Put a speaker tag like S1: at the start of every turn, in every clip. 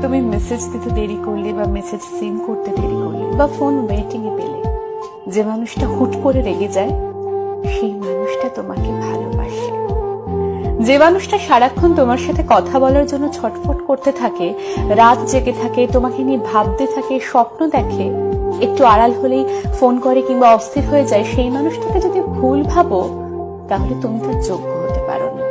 S1: তুমি মেসেজ দিতে দেরি করলে বা মেসেজ সিন করতে দেরি করলে বা ফোন ওয়েটিং এ পেলে, যে মানুষটা হুট করে রেগে যায় সেই মানুষটা তোমাকে ভালোবাসে। যে মানুষটা সারাক্ষণ তোমার সাথে কথা বলার জন্য ছটফট করতে থাকে, রাত জেগে থাকে, তোমাকে নিয়ে ভাবতে থাকে, স্বপ্ন দেখে, একটু আড়াল হলেই ফোন করে কিংবা অস্থির হয়ে যায়, সেই মানুষটাকে যদি ভুল ভাবো তাহলে তুমি তার যোগ্য হতে পারো না।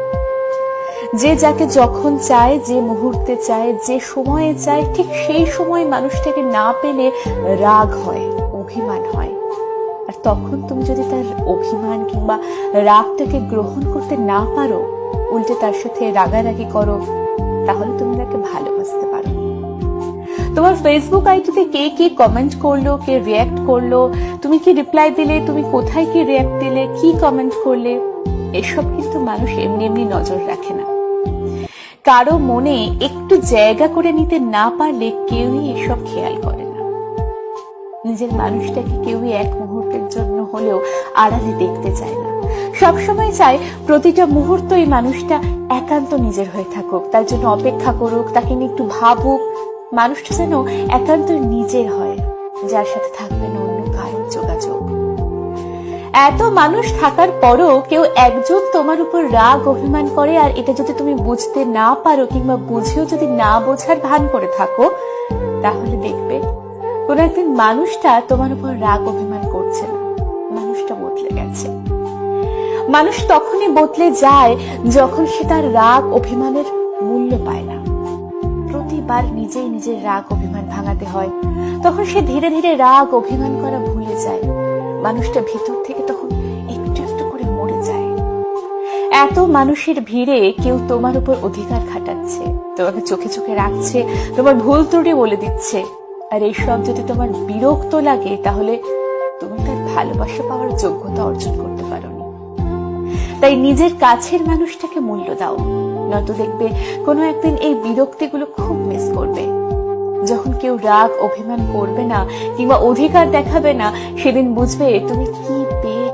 S1: যে যাকে যখন চায়, যে মুহূর্তে চায়, যে সময়ে চায়, ঠিক সেই সময় মানুষটাকে না পেলে রাগ হয়, অভিমান হয়। আর তখন তুমি যদি তার অভিমান কিংবা রাগটাকে গ্রহণ করতে না পারো, উল্টে তার সাথে রাগারাগি করো, তাহলে তুমি তাকে ভালোবাসতে পারো। তোমার ফেসবুক আইডিতে কে কি কমেন্ট করলো, কে রিয়াক্ট করলো, তুমি কি রিপ্লাই দিলে, তুমি কোথায় কি রিয়াক্ট দিলে, কি কমেন্ট করলে, এসব কিন্তু মানুষ এমনি এমনি নজর রাখে না। কারো মনে একটু জায়গা করে নিতে না পারলে কেউই এসব খেয়াল করে না। নিজের মানুষটাকে কেউই এক মুহূর্তের জন্য হলেও আড়ালে দেখতে চায় না। সবসময় চায় প্রতিটা মুহূর্ত এই মানুষটা একান্ত নিজের হয়ে থাকুক, তার জন্য অপেক্ষা করুক, তাকে নিয়ে একটু ভাবুক। মানুষটা যেন একান্ত নিজের হয়, যার সাথে থাকবে না অন্য কারোর যোগাযোগ। এত মানুষ থাকার পরও কেউ একজন তোমার উপর রাগ অভিমান করে, আর এটা যদি তুমি বুঝতে না পারো কিংবা বুঝেও যদি না বোঝার ভান করে থাকো, তাহলে দেখবে কোন একদিন মানুষটা তোমার উপর রাগ অভিমান করছে না, মানুষটা বদলে গেছে। মানুষ তখনই বদলে যায় যখন সে তার রাগ অভিমানের মূল্য পায় না। প্রতিবার নিজেই নিজের রাগ অভিমান ভাঙাতে হয়, তখন সে ধীরে ধীরে রাগ অভিমান করা ভুলে যায়। মানুষটা ভিতর থেকে তখন একটু একটু করে মরে যায়। এত মানুষের ভিড়ে কেউ তোমার উপর অধিকার খাটাচ্ছে, তোমাকে চোখে চোখে রাখছে, তোমার ভুল ত্রুটি বলে দিচ্ছে, আর এইসব যদি তোমার বিরক্ত লাগে, তাহলে তুমি তার ভালোবাসা পাওয়ার যোগ্যতা অর্জন করতে পারোনি। তাই নিজের কাছের মানুষটাকে মূল্য দাও, নয়তো দেখবে কোনো একদিন এই বিরক্তিগুলো খুব মিস করবে। যখন কেউ রাগ অভিমান করবে না কিংবা অধিকার দেখাবে না, সেদিন বুঝবে তুমি কি পেয়ে